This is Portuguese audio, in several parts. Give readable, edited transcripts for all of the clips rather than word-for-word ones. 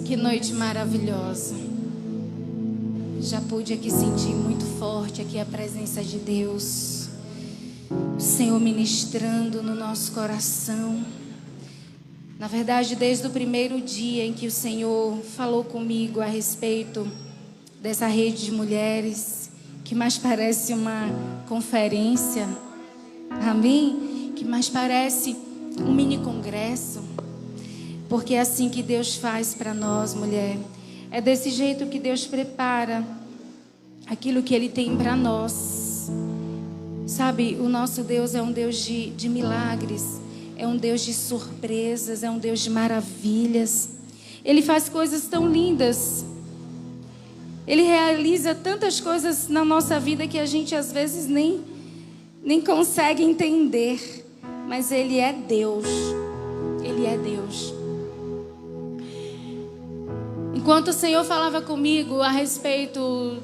Que noite maravilhosa. Já pude aqui sentir muito forte aqui a presença de Deus. O Senhor ministrando no nosso coração. Na verdade, desde o primeiro dia em que o Senhor falou comigo a respeito dessa rede de mulheres, que mais parece uma conferência, amém? Que mais parece um mini congresso. Porque é assim que Deus faz para nós, mulher. É desse jeito que Deus prepara aquilo que Ele tem para nós. Sabe, o nosso Deus é um Deus de milagres. É um Deus de surpresas. É um Deus de maravilhas. Ele faz coisas tão lindas. Ele realiza tantas coisas na nossa vida que a gente às vezes nem consegue entender. Mas Ele é Deus. Ele é Deus. Enquanto o Senhor falava comigo a respeito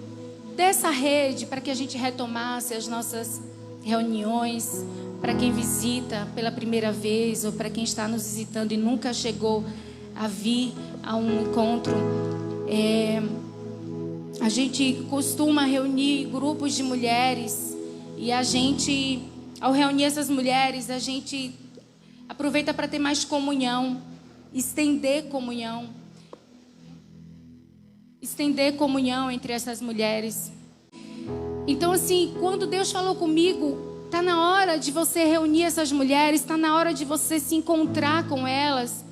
dessa rede, para que a gente retomasse as nossas reuniões, para quem visita pela primeira vez, ou para quem está nos visitando e nunca chegou a vir a um encontro, a gente costuma reunir grupos de mulheres, e a gente, ao reunir essas mulheres, a gente aproveita para ter mais comunhão, estender comunhão entre essas mulheres. Então, assim, quando Deus falou comigo, está na hora de você reunir essas mulheres, está na hora de você se encontrar com elas.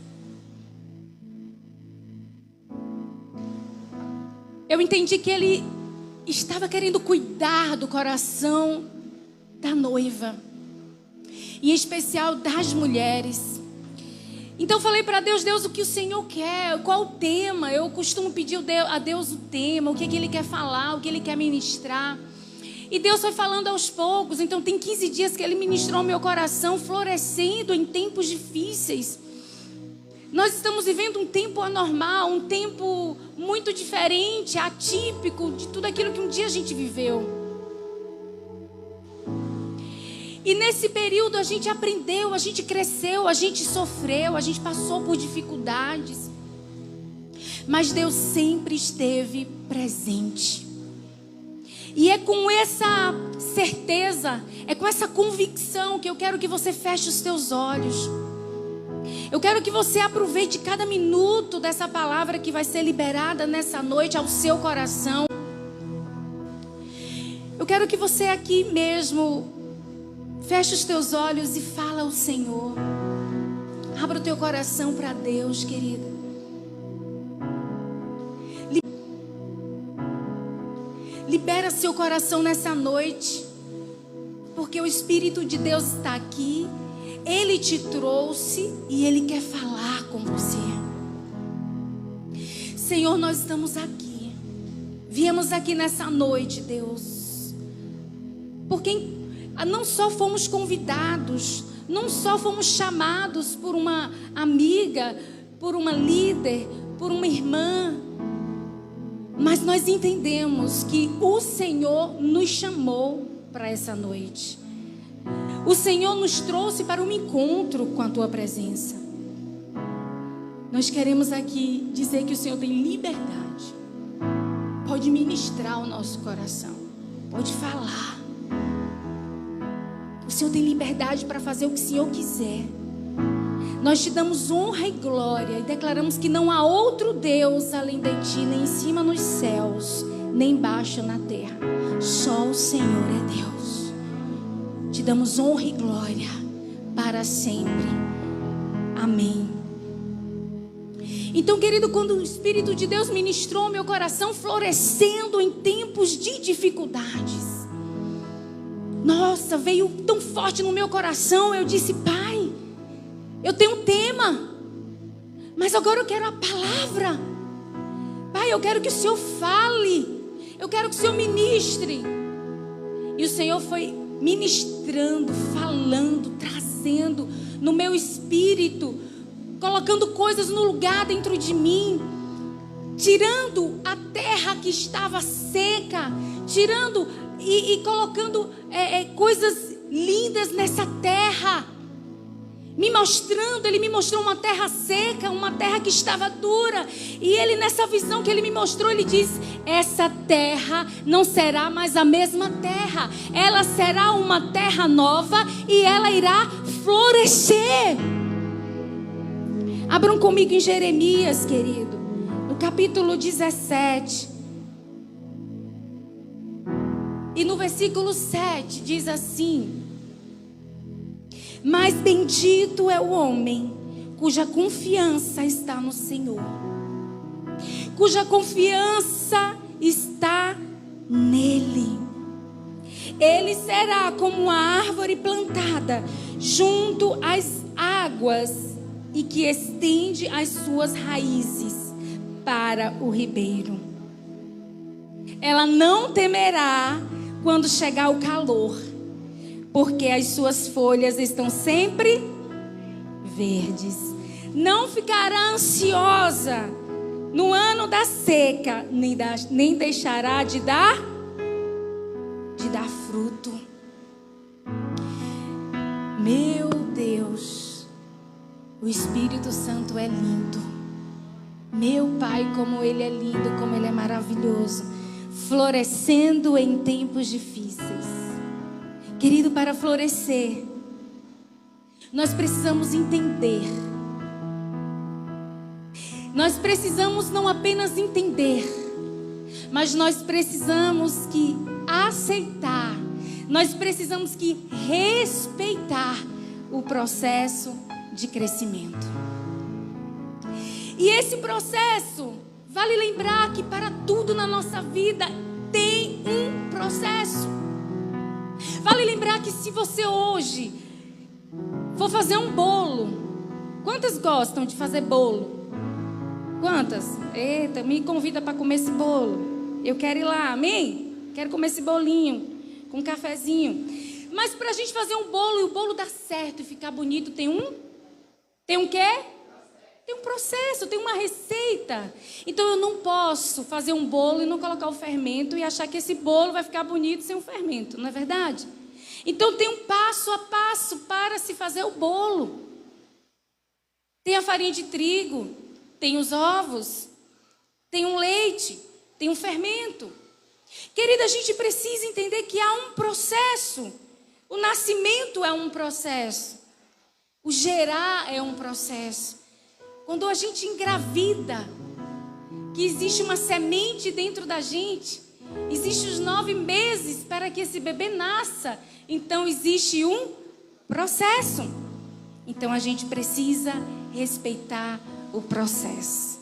Eu entendi que Ele estava querendo cuidar do coração da noiva, em especial das mulheres. Então eu falei para Deus, Deus, o que o Senhor quer? Qual o tema? Eu costumo pedir a Deus o tema, o que Ele quer falar, o que Ele quer ministrar. E Deus foi falando aos poucos. Então tem 15 dias que Ele ministrou meu coração, florescendo em tempos difíceis. Nós estamos vivendo um tempo anormal, um tempo muito diferente, atípico de tudo aquilo que um dia a gente viveu. E nesse período a gente aprendeu, a gente cresceu, a gente sofreu, a gente passou por dificuldades. Mas Deus sempre esteve presente. E é com essa certeza, é com essa convicção que eu quero que você feche os teus olhos. Eu quero que você aproveite cada minuto dessa palavra que vai ser liberada nessa noite ao seu coração. Eu quero que você aqui mesmo feche os teus olhos e fala ao Senhor. Abra o teu coração para Deus, querida. Libera seu coração nessa noite. Porque o Espírito de Deus está aqui. Ele te trouxe e Ele quer falar com você. Senhor, nós estamos aqui. Viemos aqui nessa noite, Deus. Porque não só fomos convidados, não só fomos chamados por uma amiga, por uma líder, por uma irmã, mas nós entendemos que o Senhor nos chamou para essa noite. O Senhor nos trouxe para um encontro com a Tua presença. Nós queremos aqui dizer que o Senhor tem liberdade. Pode ministrar o nosso coração, pode falar. O Senhor tem liberdade para fazer o que o Senhor quiser. Nós te damos honra e glória e declaramos que não há outro Deus além de ti, nem em cima nos céus, nem embaixo na terra. Só o Senhor é Deus. Te damos honra e glória para sempre. Amém. Então, querido, quando o Espírito de Deus ministrou meu coração, florescendo em tempos de dificuldades, nossa, veio tão forte no meu coração. Eu disse, Pai, eu tenho um tema, mas agora eu quero a palavra. Pai, eu quero que o Senhor fale, eu quero que o Senhor ministre. E o Senhor foi ministrando, falando, trazendo no meu espírito, colocando coisas no lugar dentro de mim, tirando a terra que estava seca, tirando e colocando coisas lindas nessa terra. Ele me mostrou uma terra seca, uma terra que estava dura. E ele, nessa visão que ele me mostrou, ele diz: essa terra não será mais a mesma terra. Ela será uma terra nova e ela irá florescer. Abram comigo em Jeremias, querido, no capítulo 17. E no versículo 7 diz assim: mas bendito é o homem cuja confiança está no Senhor, cuja confiança está nele. Ele será como uma árvore plantada junto às águas e que estende as suas raízes para o ribeiro. Ela não temerá quando chegar o calor, porque as suas folhas estão sempre verdes. Não ficará ansiosa no ano da seca, nem deixará de dar fruto. Meu Deus, o Espírito Santo é lindo. Meu Pai, como Ele é lindo, como Ele é maravilhoso, florescendo em tempos difíceis. Querido, para florescer, nós precisamos entender. Nós precisamos não apenas entender, mas nós precisamos que aceitar. Nós precisamos que respeitar o processo de crescimento. E esse processo, vale lembrar que para tudo na nossa vida tem um processo. Vale lembrar que se você hoje for fazer um bolo, quantas gostam de fazer bolo? Quantas? Eita, me convida para comer esse bolo. Eu quero ir lá, amém? Quero comer esse bolinho com um cafezinho. Mas para a gente fazer um bolo e o bolo dar certo e ficar bonito, tem um quê? Tem um processo, tem uma receita. Então eu não posso fazer um bolo e não colocar o fermento e achar que esse bolo vai ficar bonito sem o fermento, não é verdade? Então tem um passo a passo para se fazer o bolo. Tem a farinha de trigo, tem os ovos, tem um leite, tem um fermento. Querida, a gente precisa entender que há um processo. O nascimento é um processo. O gerar é um processo. Quando a gente engravida, que existe uma semente dentro da gente, existe os 9 meses para que esse bebê nasça. Então existe um processo. Então a gente precisa respeitar o processo.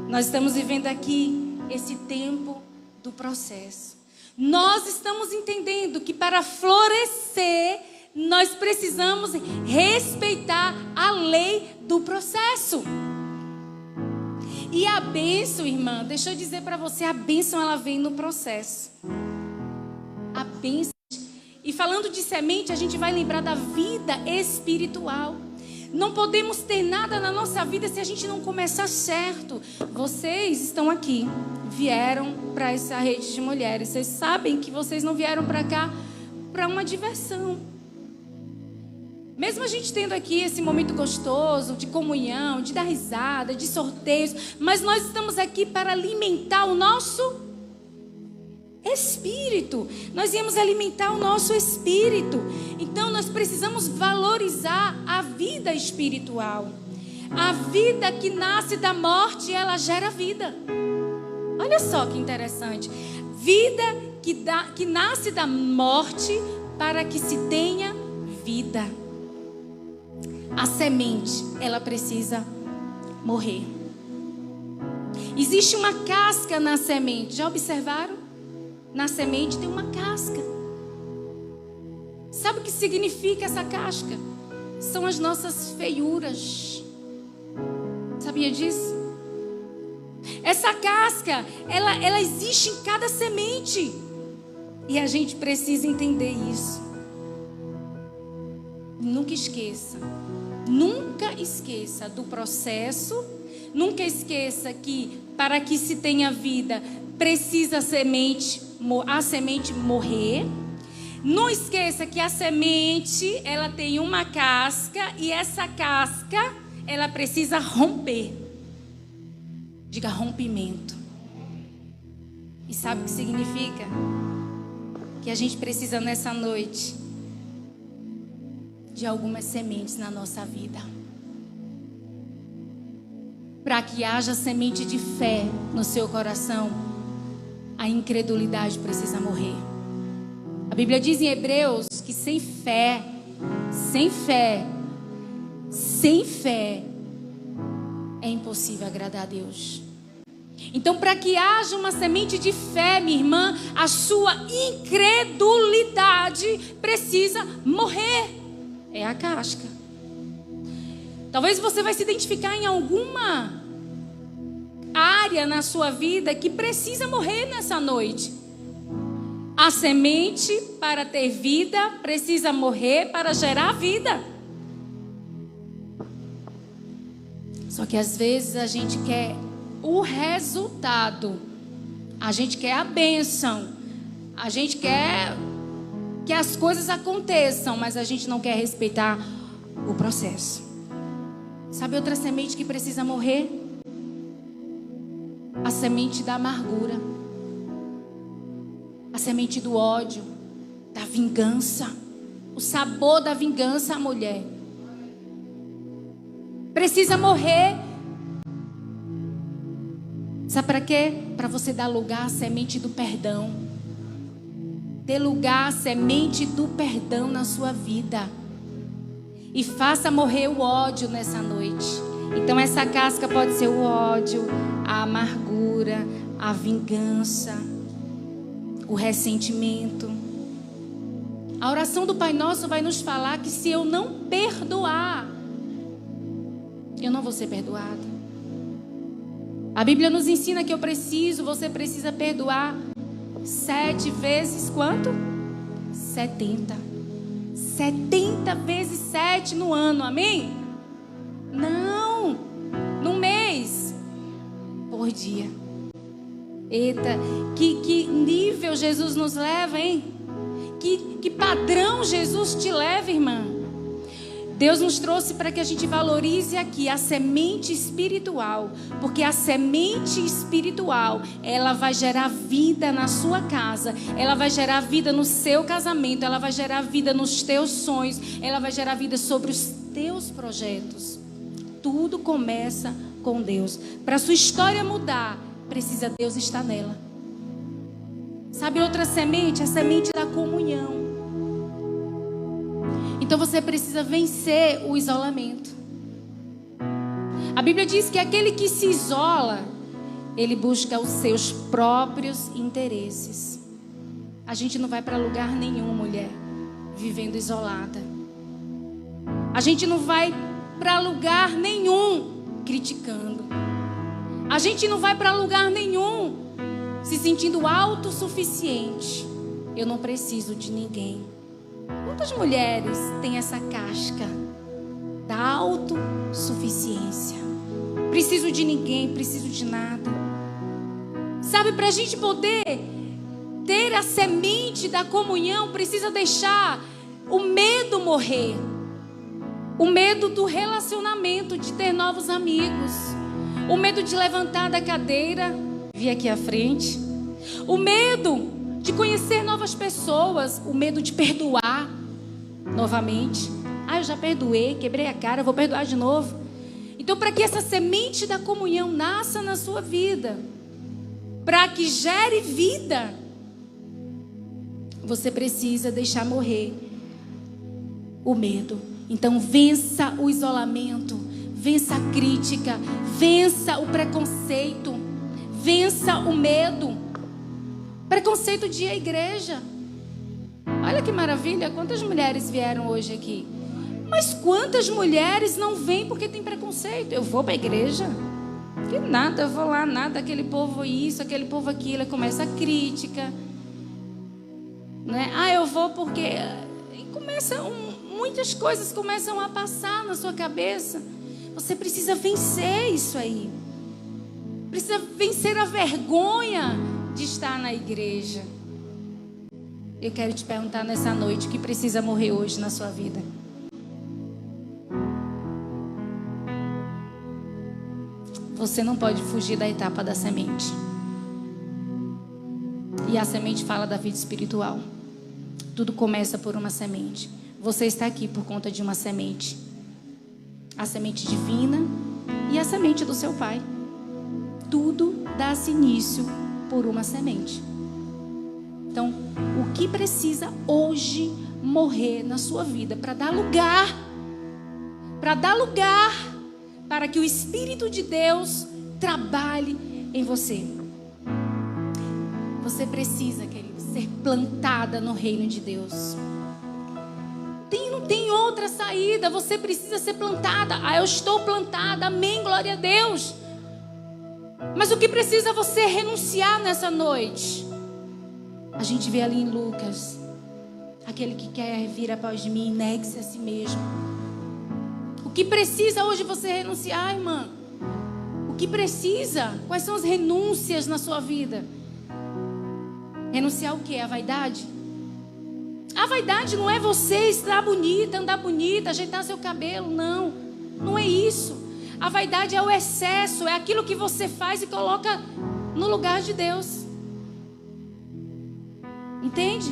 Nós estamos vivendo aqui esse tempo do processo. Nós estamos entendendo que para florescer, nós precisamos respeitar a lei do processo. E a bênção, irmã, deixa eu dizer para você, a bênção ela vem no processo. A bênção. E falando de semente, a gente vai lembrar da vida espiritual. Não podemos ter nada na nossa vida se a gente não começar certo. Vocês estão aqui, vieram para essa rede de mulheres. Vocês sabem que vocês não vieram para cá para uma diversão. Mesmo a gente tendo aqui esse momento gostoso de comunhão, de dar risada, de sorteios, mas nós estamos aqui para alimentar o nosso espírito. Nós viemos alimentar o nosso espírito. Então nós precisamos valorizar a vida espiritual. A vida que nasce da morte, ela gera vida. Olha só que interessante. Vida que nasce da morte para que se tenha vida. A semente, ela precisa morrer. Existe uma casca na semente. Já observaram? Na semente tem uma casca. Sabe o que significa essa casca? São as nossas feiuras. Sabia disso? Essa casca, ela existe em cada semente. E a gente precisa entender isso. Nunca esqueça. Nunca esqueça do processo. Nunca esqueça que para que se tenha vida, precisa a semente morrer. não esqueça que a semente, ela tem uma casca e essa casca, ela precisa romper. Diga rompimento. E sabe o que significa? Que a gente precisa nessa noite de algumas sementes na nossa vida. Para que haja semente de fé no seu coração, a incredulidade precisa morrer. A Bíblia diz em Hebreus que sem fé é impossível agradar a Deus. Então, para que haja uma semente de fé, minha irmã, a sua incredulidade precisa morrer. É a casca. Talvez você vai se identificar em alguma área na sua vida que precisa morrer nessa noite. A semente, para ter vida, precisa morrer para gerar vida. Só que às vezes a gente quer o resultado, a gente quer a bênção, a gente quer que as coisas aconteçam, mas a gente não quer respeitar o processo. Sabe outra semente que precisa morrer? A semente da amargura, a semente do ódio, da vingança, o sabor da vingança, mulher. Precisa morrer. Sabe para quê? Para você dar lugar à semente do perdão. Dê lugar à semente do perdão na sua vida. E faça morrer o ódio nessa noite. Então essa casca pode ser o ódio, a amargura, a vingança, o ressentimento. A oração do Pai Nosso vai nos falar que se eu não perdoar, eu não vou ser perdoada. A Bíblia nos ensina que você precisa perdoar 7 vezes quanto? 70. 70 vezes 7 no ano, amém? Não, no mês, por dia. Eita, que nível Jesus nos leva, hein? Que padrão Jesus te leva, irmã? Deus nos trouxe para que a gente valorize aqui a semente espiritual, porque a semente espiritual, ela vai gerar vida na sua casa, ela vai gerar vida no seu casamento, ela vai gerar vida nos teus sonhos, ela vai gerar vida sobre os teus projetos. Tudo começa com Deus. Para a sua história mudar, precisa Deus estar nela. Sabe outra semente? A semente da comunhão. Então você precisa vencer o isolamento. A Bíblia diz que aquele que se isola, ele busca os seus próprios interesses. A gente não vai para lugar nenhum, mulher, vivendo isolada. A gente não vai para lugar nenhum criticando. A gente não vai para lugar nenhum se sentindo autossuficiente. Eu não preciso de ninguém. Quantas mulheres têm essa casca da autossuficiência? Preciso de ninguém, preciso de nada. Sabe, para a gente poder ter a semente da comunhão, precisa deixar o medo morrer. O medo do relacionamento, de ter novos amigos. O medo de levantar da cadeira, vir aqui à frente. O medo de conhecer novas pessoas. O medo de perdoar novamente. Eu já perdoei, quebrei a cara, vou perdoar de novo. Então, para que essa semente da comunhão nasça na sua vida, para que gere vida, você precisa deixar morrer o medo. Então, vença o isolamento, vença a crítica, vença o preconceito, vença o medo. Preconceito de ir à igreja. Olha que maravilha, quantas mulheres vieram hoje aqui. Mas quantas mulheres não vêm porque tem preconceito? Eu vou para a igreja? Que nada, eu vou lá, nada, aquele povo isso, aquele povo aquilo. Começa a crítica, né? Eu vou porque... E muitas coisas começam a passar na sua cabeça. Você precisa vencer isso aí. Precisa vencer a vergonha de estar na igreja. Eu quero te perguntar nessa noite, o que precisa morrer hoje na sua vida? Você não pode fugir da etapa da semente. E a semente fala da vida espiritual. Tudo começa por uma semente. Você está aqui por conta de uma semente. A semente divina e a semente do seu pai. Tudo dá-se início por uma semente. Então, o que precisa hoje morrer na sua vida para dar lugar para que o Espírito de Deus trabalhe em você? Você precisa, querido, ser plantada no reino de Deus. Não tem outra saída. Você precisa ser plantada. Eu estou plantada. Amém, glória a Deus. Mas o que precisa você renunciar nessa noite? A gente vê ali em Lucas, aquele que quer vir após de mim, negue-se a si mesmo. O que precisa hoje você renunciar, irmã? O que precisa? Quais são as renúncias na sua vida? Renunciar o quê? A vaidade? A vaidade não é você estar bonita, andar bonita, ajeitar seu cabelo, não. Não é isso. A vaidade é o excesso, é aquilo que você faz e coloca no lugar de Deus. Entende?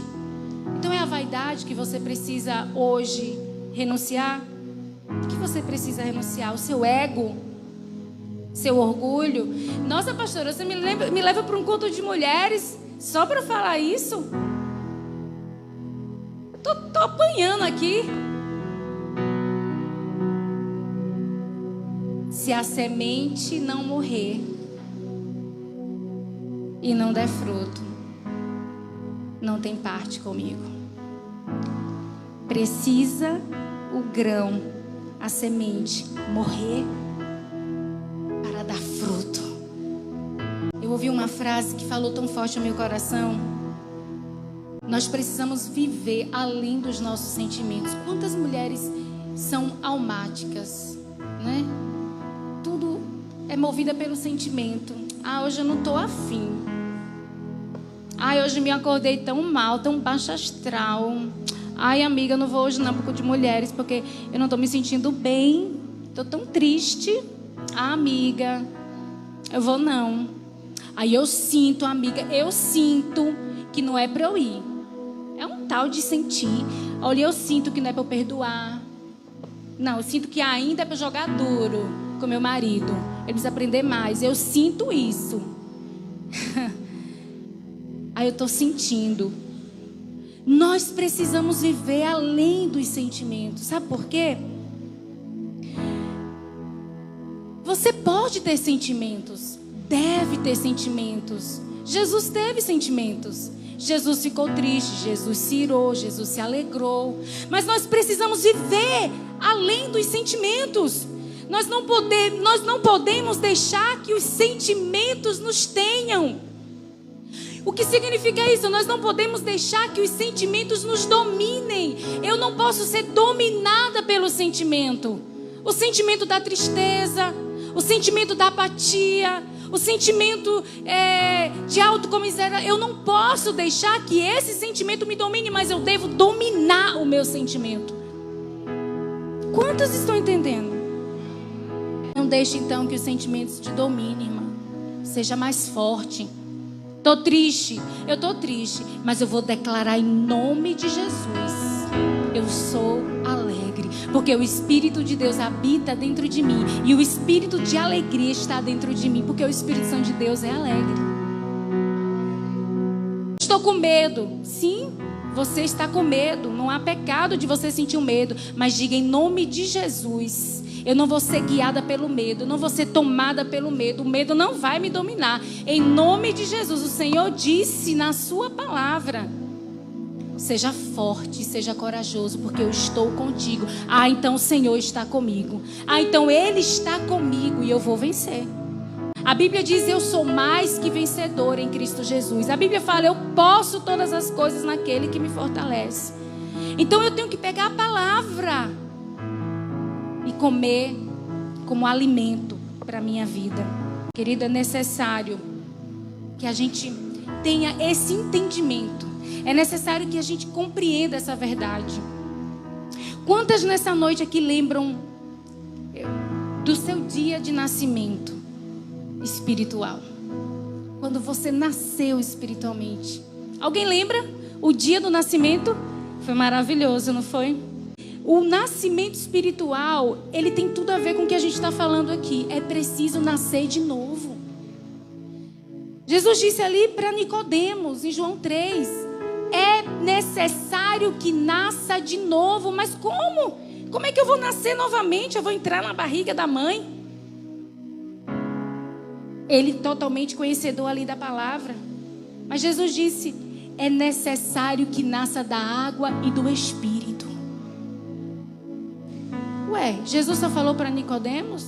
Então é a vaidade que você precisa hoje renunciar. O que você precisa renunciar? O seu ego? Seu orgulho? Nossa, pastora, você me leva para um culto de mulheres só para falar isso? Tô apanhando aqui. Se a semente não morrer e não der fruto, não tem parte comigo. Precisa o grão, a semente, morrer para dar fruto. Eu ouvi uma frase que falou tão forte no meu coração. Nós precisamos viver além dos nossos sentimentos. Quantas mulheres são almáticas, né? Tudo é movida pelo sentimento. Hoje eu não estou afim. Hoje me acordei tão mal, tão baixa astral. Amiga, eu não vou hoje não pro culto de mulheres, porque eu não estou me sentindo bem. Estou tão triste. Amiga, eu vou não. Aí eu sinto, amiga, que não é para eu ir. É um tal de sentir. Olha, eu sinto que não é para eu perdoar. Não, eu sinto que ainda é para jogar duro com meu marido. Ele precisa aprender mais. Eu sinto isso. Aí eu estou sentindo. Nós precisamos viver além dos sentimentos. Sabe por quê? Você pode ter sentimentos. Deve ter sentimentos. Jesus teve sentimentos. Jesus ficou triste, Jesus se irou, Jesus se alegrou. Mas nós precisamos viver além dos sentimentos. Nós não podemos deixar que os sentimentos nos tenham. O que significa isso? Nós não podemos deixar que os sentimentos nos dominem. Eu não posso ser dominada pelo sentimento. O sentimento da tristeza, o sentimento da apatia, o sentimento de autocomiseração. Eu não posso deixar que esse sentimento me domine, mas eu devo dominar o meu sentimento. Quantos estão entendendo? Não deixe então que os sentimentos te dominem, irmã. Seja mais forte. Eu tô triste, mas eu vou declarar em nome de Jesus. Eu sou alegre, porque o Espírito de Deus habita dentro de mim. E o Espírito de alegria está dentro de mim, porque o Espírito Santo de Deus é alegre. Estou com medo. Sim, você está com medo. Não há pecado de você sentir o medo. Mas diga em nome de Jesus: eu não vou ser guiada pelo medo, eu não vou ser tomada pelo medo. O medo não vai me dominar. Em nome de Jesus, o Senhor disse na sua palavra: seja forte, seja corajoso, porque eu estou contigo. Então o Senhor está comigo. Então Ele está comigo e eu vou vencer. A Bíblia diz: eu sou mais que vencedor em Cristo Jesus. A Bíblia fala: eu posso todas as coisas naquele que me fortalece. Então eu tenho que pegar a palavra e comer como alimento para a minha vida. Querida, é necessário que a gente tenha esse entendimento, É necessário que a gente compreenda essa verdade. Quantas nessa noite aqui lembram do seu dia de nascimento espiritual? Quando você nasceu espiritualmente. Alguém lembra? O dia do nascimento foi maravilhoso, não foi? O nascimento espiritual, ele tem tudo a ver com o que a gente está falando aqui. É preciso nascer de novo. Jesus disse ali para Nicodemos, em João 3, é necessário que nasça de novo. Mas como? Como é que eu vou nascer novamente? Eu vou entrar na barriga da mãe? Ele totalmente conhecedor ali da palavra. Mas Jesus disse, é necessário que nasça da água e do Espírito. Ué, Jesus só falou para Nicodemos?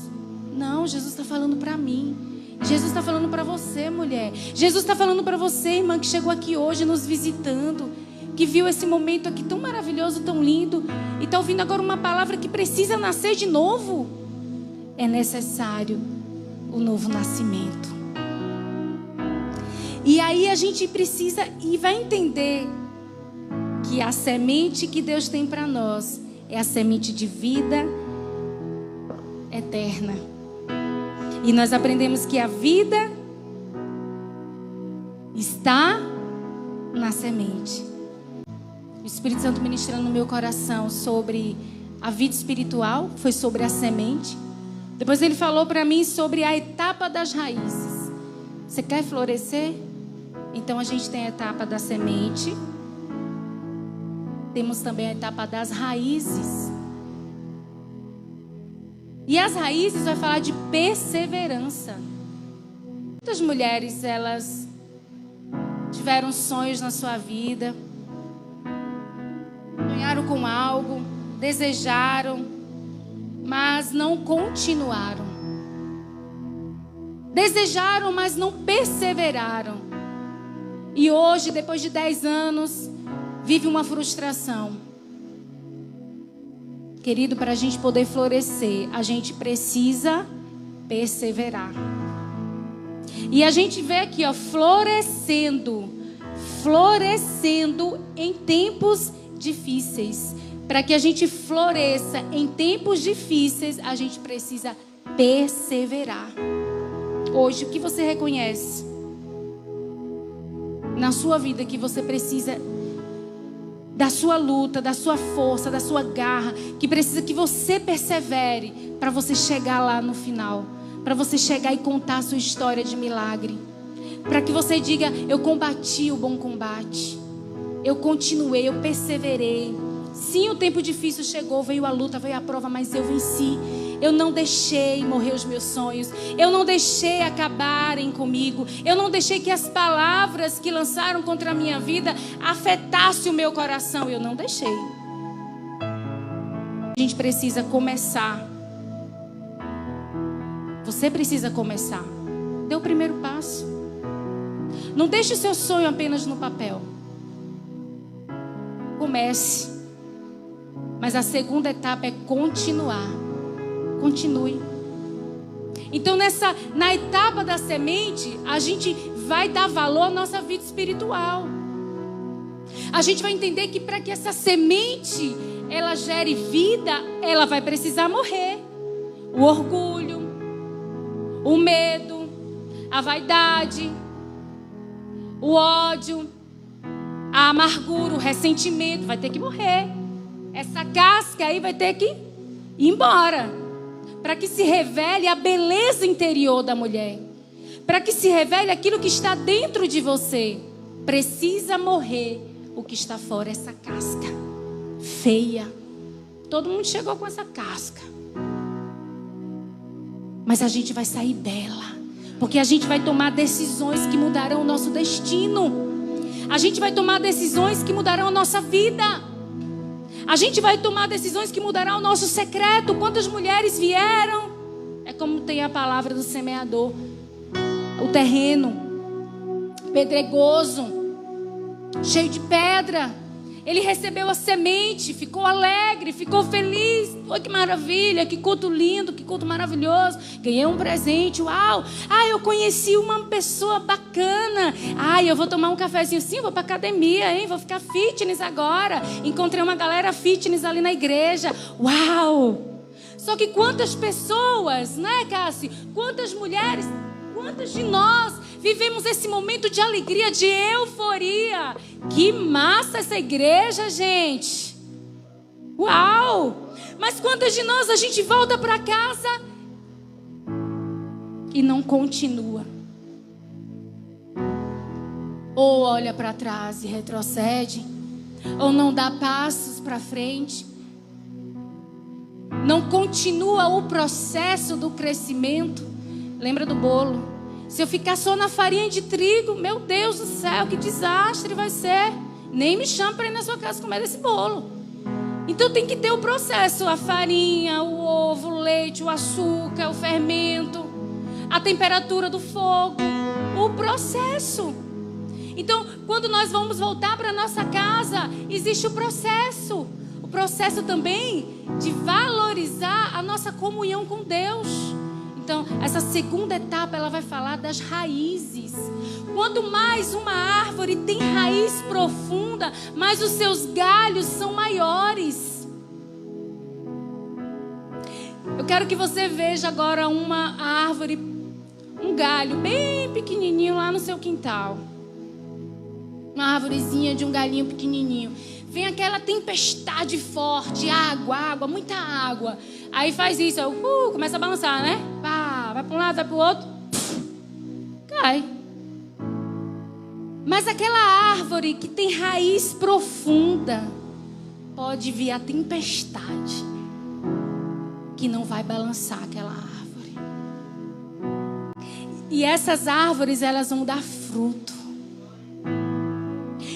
Não, Jesus está falando para mim. Jesus está falando para você, mulher. Jesus está falando para você, irmã, que chegou aqui hoje nos visitando, que viu esse momento aqui tão maravilhoso, tão lindo, e está ouvindo agora uma palavra que precisa nascer de novo. É necessário o novo nascimento. E aí a gente precisa e vai entender que a semente que Deus tem para nós é a semente de vida eterna. E nós aprendemos que a vida está na semente. O Espírito Santo ministrando no meu coração sobre a vida espiritual, foi sobre a semente. Depois ele falou para mim sobre a etapa das raízes. Você quer florescer? Então a gente tem a etapa da semente. Temos também a etapa das raízes. E as raízes vai falar de perseverança. Muitas mulheres, elas tiveram sonhos na sua vida, sonharam com algo, desejaram, mas não continuaram. Desejaram, mas não perseveraram. E hoje, depois de 10 anos, vive uma frustração. Querido, para a gente poder florescer, a gente precisa perseverar. E a gente vê aqui, ó, florescendo em tempos difíceis. Para que a gente floresça em tempos difíceis, a gente precisa perseverar. Hoje, o que você reconhece na sua vida que você precisa da sua luta, da sua força, da sua garra, que precisa que você persevere para você chegar lá no final, para você chegar e contar a sua história de milagre, para que você diga, eu combati o bom combate, eu continuei, eu perseverei. Sim, o tempo difícil chegou, veio a luta, veio a prova, mas eu venci. Eu não deixei morrer os meus sonhos. Eu não deixei acabarem comigo. Eu não deixei que as palavras que lançaram contra a minha vida afetassem o meu coração. Eu não deixei. A gente precisa começar. Você precisa começar. Dê o primeiro passo. Não deixe o seu sonho apenas no papel. Comece. Mas a segunda etapa é continuar. Continue. Então na etapa da semente, a gente vai dar valor à nossa vida espiritual. A gente vai entender que para que essa semente ela gere vida, ela vai precisar morrer. O orgulho, o medo, a vaidade, o ódio, a amargura, o ressentimento vai ter que morrer. Essa casca aí vai ter que ir embora. Para que se revele a beleza interior da mulher. Para que se revele aquilo que está dentro de você. Precisa morrer o que está fora, essa casca feia. Todo mundo chegou com essa casca. Mas a gente vai sair dela. Porque a gente vai tomar decisões que mudarão o nosso destino. A gente vai tomar decisões que mudarão a nossa vida. A gente vai tomar decisões que mudarão o nosso secreto. Quantas mulheres vieram? É como tem a palavra do semeador. O terreno pedregoso, cheio de pedra. Ele recebeu a semente, ficou alegre, ficou feliz. Pô, que maravilha, que culto lindo, que culto maravilhoso. Ganhei um presente, uau. Eu conheci uma pessoa bacana. Eu vou tomar um cafezinho. Sim, vou pra academia, hein? Vou ficar fitness agora. Encontrei uma galera fitness ali na igreja. Uau. Só que quantas pessoas, né, Cassi? Quantas mulheres, quantas de nós vivemos esse momento de alegria, de euforia? Que massa essa igreja, gente. Uau! Mas quantas de nós a gente volta para casa e não continua? Ou olha para trás e retrocede, ou não dá passos para frente, não continua o processo do crescimento. Lembra do bolo? Se eu ficar só na farinha de trigo, meu Deus do céu, que desastre vai ser. Nem me chame para ir na sua casa comer esse bolo. Então tem que ter o processo. A farinha, o ovo, o leite, o açúcar, o fermento, a temperatura do fogo, o processo. Então, quando nós vamos voltar para nossa casa, existe o processo. O processo também de valorizar a nossa comunhão com Deus. Então, essa segunda etapa, ela vai falar das raízes. Quanto mais uma árvore tem raiz profunda, mais os seus galhos são maiores. Eu quero que você veja agora uma árvore, um galho bem pequenininho lá no seu quintal. Uma árvorezinha de um galinho pequenininho. Vem aquela tempestade forte, água, muita água. Aí faz isso, começa a balançar, né? Vai para um lado, vai para o outro. Cai. Mas aquela árvore que tem raiz profunda, pode vir a tempestade, que não vai balançar aquela árvore. E essas árvores, elas vão dar fruto.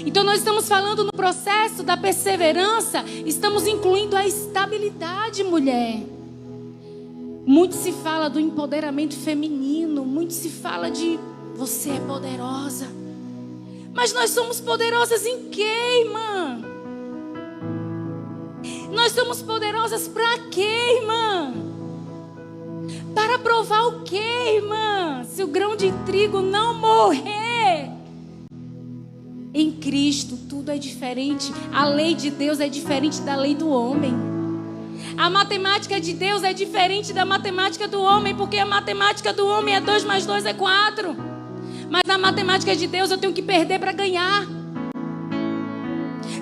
Então nós estamos falando no processo da perseverança, estamos incluindo a estabilidade, mulher. Muito se fala do empoderamento feminino, muito se fala de você é poderosa. Mas nós somos poderosas em quê, irmã? Nós somos poderosas para quê, irmã? Para provar o quê, irmã? Se o grão de trigo não morrer, em Cristo tudo é diferente. A lei de Deus é diferente da lei do homem. A matemática de Deus é diferente da matemática do homem, porque a matemática do homem é 2 mais 2 é 4. Mas na matemática de Deus eu tenho que perder para ganhar.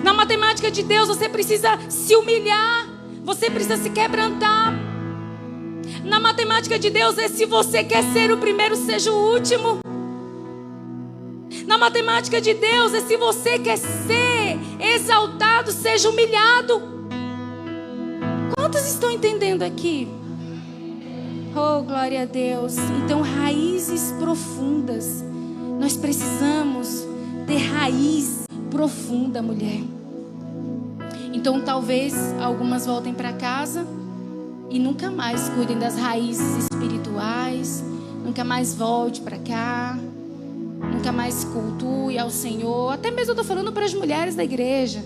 Na matemática de Deus você precisa se humilhar, você precisa se quebrantar. Na matemática de Deus é se você quer ser o primeiro, seja o último. Na matemática de Deus é se você quer ser exaltado, seja humilhado. Quantos estão entendendo aqui? Oh, glória a Deus. Então, raízes profundas. Nós precisamos ter raiz profunda, mulher. Então, talvez algumas voltem para casa e nunca mais cuidem das raízes espirituais. Nunca mais volte para cá. Nunca mais cultue ao Senhor. Até mesmo eu estou falando para as mulheres da igreja.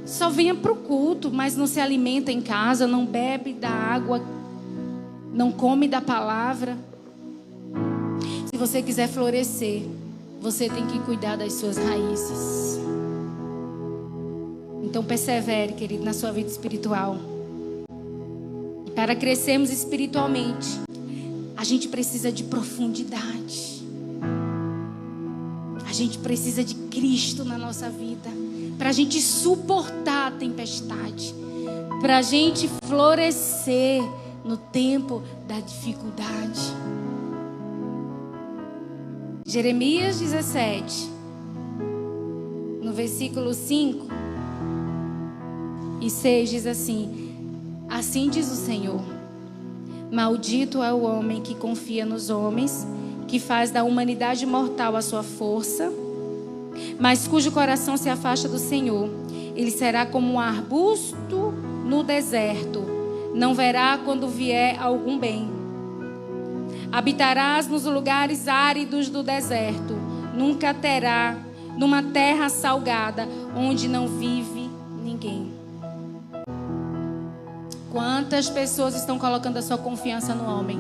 Só venha para o culto, mas não se alimenta em casa, não bebe da água, não come da palavra. Se você quiser florescer, você tem que cuidar das suas raízes. Então persevere, querido, na sua vida espiritual. E para crescermos espiritualmente, a gente precisa de profundidade. A gente precisa de Cristo na nossa vida, para a gente suportar a tempestade, para a gente florescer no tempo da dificuldade. Jeremias 17, no versículo 5 e 6 diz assim: assim diz o Senhor, maldito é o homem que confia nos homens, que faz da humanidade mortal a sua força, mas cujo coração se afasta do Senhor. Ele será como um arbusto no deserto, não verá quando vier algum bem. Habitarás nos lugares áridos do deserto, nunca terá numa terra salgada, onde não vive ninguém. Quantas pessoas estão colocando a sua confiança no homem?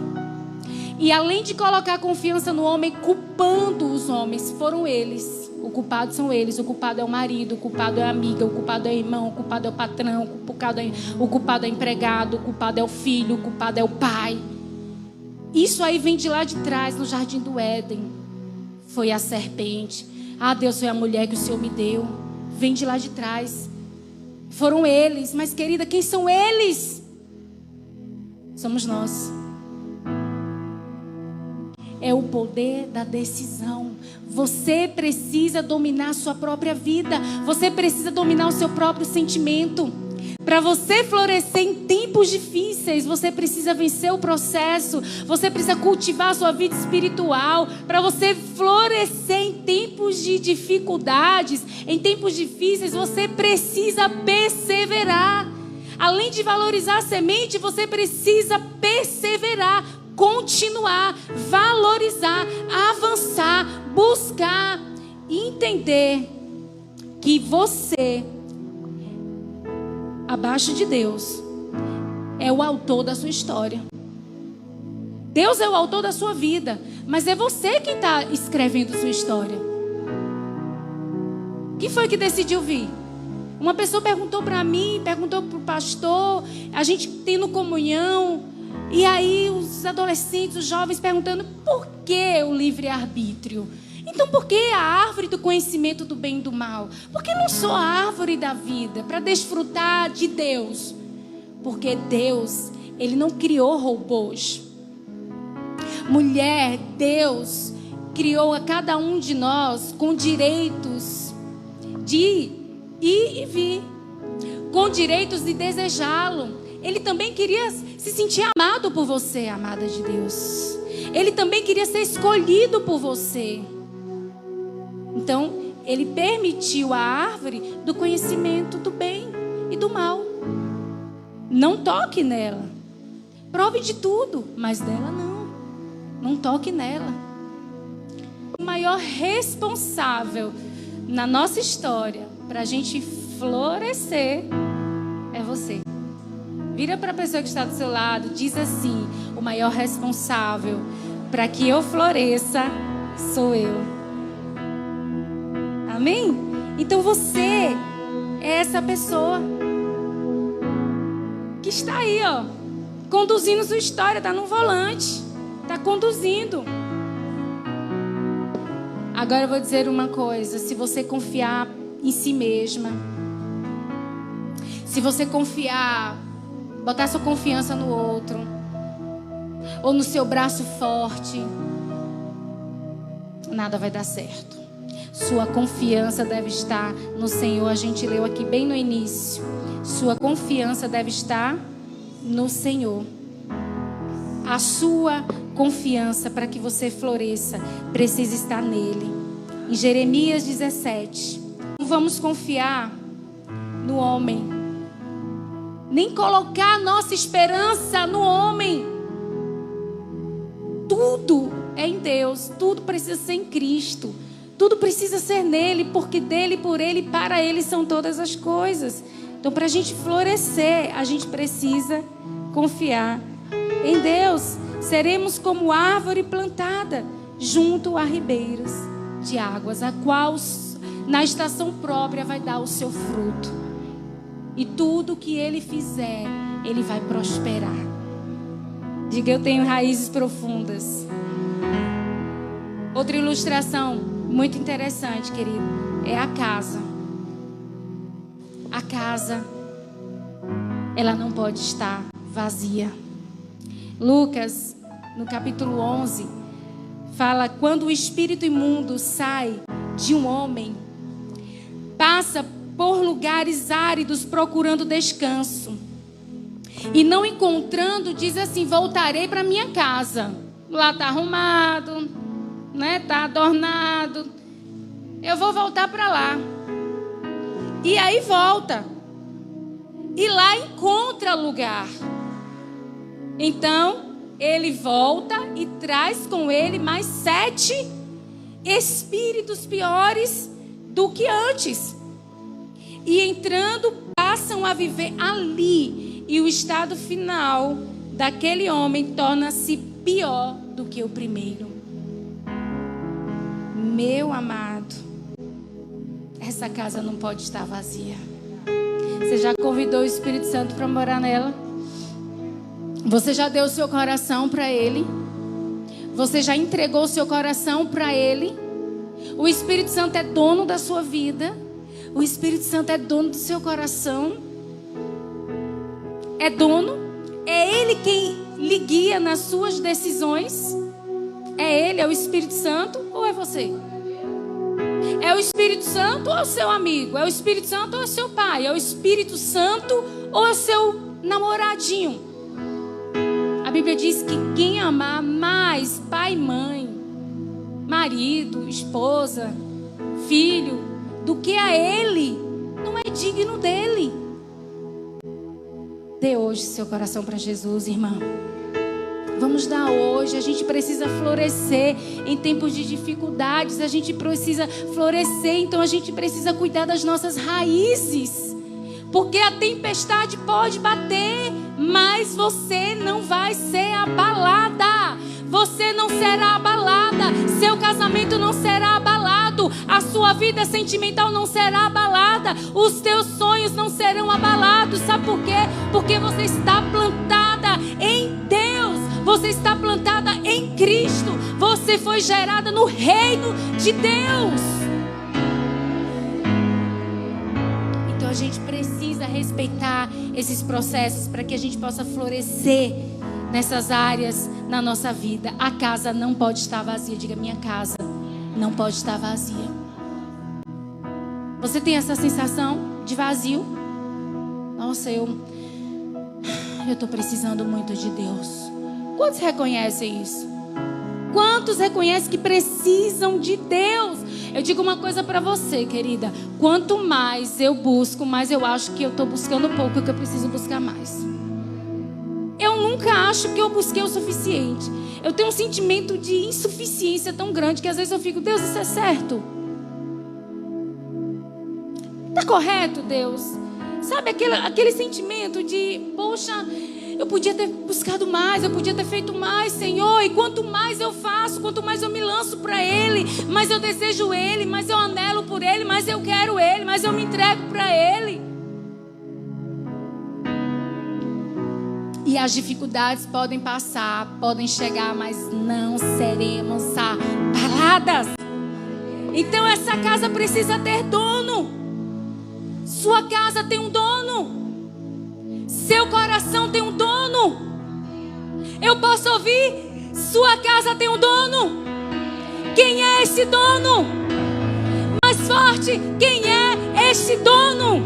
E além de colocar a confiança no homem, culpando os homens, foram eles. O culpado são eles, o culpado é o marido, o culpado é a amiga, o culpado é o irmão, o culpado é o patrão, o culpado é o empregado, o culpado é o filho, o culpado é o pai. Isso aí vem de lá de trás, no jardim do Éden. Foi a serpente. Ah, Deus, foi a mulher que o Senhor me deu. Vem de lá de trás. Foram eles, mas querida, quem são eles? Somos nós. É o poder da decisão. Você precisa dominar a sua própria vida. Você precisa dominar o seu próprio sentimento. Para você florescer em tempos difíceis, você precisa vencer o processo. Você precisa cultivar a sua vida espiritual. Para você florescer em tempos de dificuldades, em tempos difíceis, você precisa perseverar. Além de valorizar a semente, você precisa perseverar. Continuar, valorizar, avançar, buscar, entender que você, abaixo de Deus, é o autor da sua história. Deus é o autor da sua vida, mas é você quem está escrevendo sua história. Quem foi que decidiu vir? Uma pessoa perguntou para mim, perguntou para o pastor, a gente tendo comunhão. E aí os adolescentes, os jovens perguntando por que o livre-arbítrio? Então por que a árvore do conhecimento do bem e do mal? Por que não só a árvore da vida para desfrutar de Deus? Porque Deus, Ele não criou robôs. Mulher, Deus criou a cada um de nós com direitos de ir e vir, com direitos de desejá-lo. Ele também queria se sentir amado por você, amada de Deus. Ele também queria ser escolhido por você. Então, Ele permitiu a árvore do conhecimento do bem e do mal. Não toque nela. Prove de tudo, mas dela não. Não toque nela. O maior responsável na nossa história para a gente florescer é você. Vira para a pessoa que está do seu lado, diz assim: o maior responsável para que eu floresça sou eu. Amém? Então você é essa pessoa que está aí, ó, conduzindo sua história, está no volante, está conduzindo. Agora eu vou dizer uma coisa: se você confiar em si mesma, se você confiar, botar sua confiança no outro, ou no seu braço forte, nada vai dar certo. Sua confiança deve estar no Senhor. A gente leu aqui bem no início. Sua confiança deve estar no Senhor. A sua confiança para que você floresça precisa estar nele. Em Jeremias 17. Não vamos confiar no homem, nem colocar nossa esperança no homem. Tudo é em Deus, tudo precisa ser em Cristo, tudo precisa ser nele, porque dele, por ele e para ele são todas as coisas. Então, para a gente florescer, a gente precisa confiar em Deus. Seremos como árvore plantada junto a ribeiros de águas, a qual na estação própria vai dar o seu fruto. E tudo que ele fizer, ele vai prosperar. Diga: eu tenho raízes profundas. Outra ilustração muito interessante, querido, é a casa. A casa, ela não pode estar vazia. Lucas, no capítulo 11, fala: quando o espírito imundo sai de um homem, passa por lugares áridos procurando descanso, e não encontrando, diz assim: voltarei para minha casa. Lá está arrumado, né? Está adornado. Eu vou voltar para lá. E aí volta. E lá encontra lugar. Então, ele volta e traz com ele mais 7 espíritos piores do que antes. E entrando, passam a viver ali. E o estado final daquele homem torna-se pior do que o primeiro. Meu amado, essa casa não pode estar vazia. Você já convidou o Espírito Santo para morar nela? Você já deu o seu coração para Ele? Você já entregou o seu coração para Ele? O Espírito Santo é dono da sua vida. O Espírito Santo é dono do seu coração. É dono. É Ele quem lhe guia nas suas decisões. É Ele, é o Espírito Santo ou é você? É o Espírito Santo ou é o seu amigo? É o Espírito Santo ou é o seu pai? É o Espírito Santo ou é o seu namoradinho? A Bíblia diz que quem amar mais pai e mãe, marido, esposa, filho, do que a Ele, não é digno dele. Dê hoje seu coração para Jesus, irmão. Vamos dar hoje. A gente precisa florescer em tempos de dificuldades. A gente precisa florescer. Então a gente precisa cuidar das nossas raízes. Porque a tempestade pode bater, mas você não vai ser abalada. Você não será abalada. Seu casamento não será abalado. A sua vida sentimental não será abalada. Os teus sonhos não serão abalados. Sabe por quê? Porque você está plantada em Deus. Você está plantada em Cristo. Você foi gerada no reino de Deus. Então a gente precisa respeitar esses processos para que a gente possa florescer nessas áreas na nossa vida. A casa não pode estar vazia. Diga, minha casa não pode estar vazia. Você tem essa sensação de vazio? Nossa, eu estou precisando muito de Deus. Quantos reconhecem isso? Quantos reconhecem que precisam de Deus? Eu digo uma coisa para você, querida. Quanto mais eu busco, mais eu acho que eu estou buscando pouco, que eu preciso buscar mais. Eu nunca acho que eu busquei o suficiente. Eu tenho um sentimento de insuficiência tão grande que às vezes eu fico, Deus, isso é certo? Está correto, Deus? Sabe aquele sentimento de, poxa, eu podia ter buscado mais, eu podia ter feito mais, Senhor. E quanto mais eu faço, quanto mais eu me lanço para Ele, mais eu desejo Ele, mais eu anelo por Ele, mais eu quero Ele, mais eu me entrego para Ele. E as dificuldades podem passar, podem chegar, mas não seremos abaladas. Então essa casa precisa ter dono. Sua casa tem um dono. Seu coração tem um dono. Eu posso ouvir? Sua casa tem um dono. Quem é esse dono? Mais forte, quem é esse dono?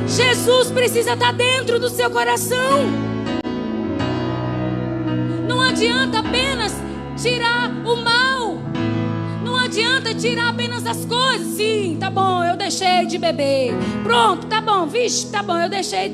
Jesus precisa estar dentro do seu coração. Não adianta apenas tirar o mal. Não adianta tirar apenas as coisas. Sim, tá bom, eu deixei de beber. Pronto, tá bom, vixe, tá bom, eu deixei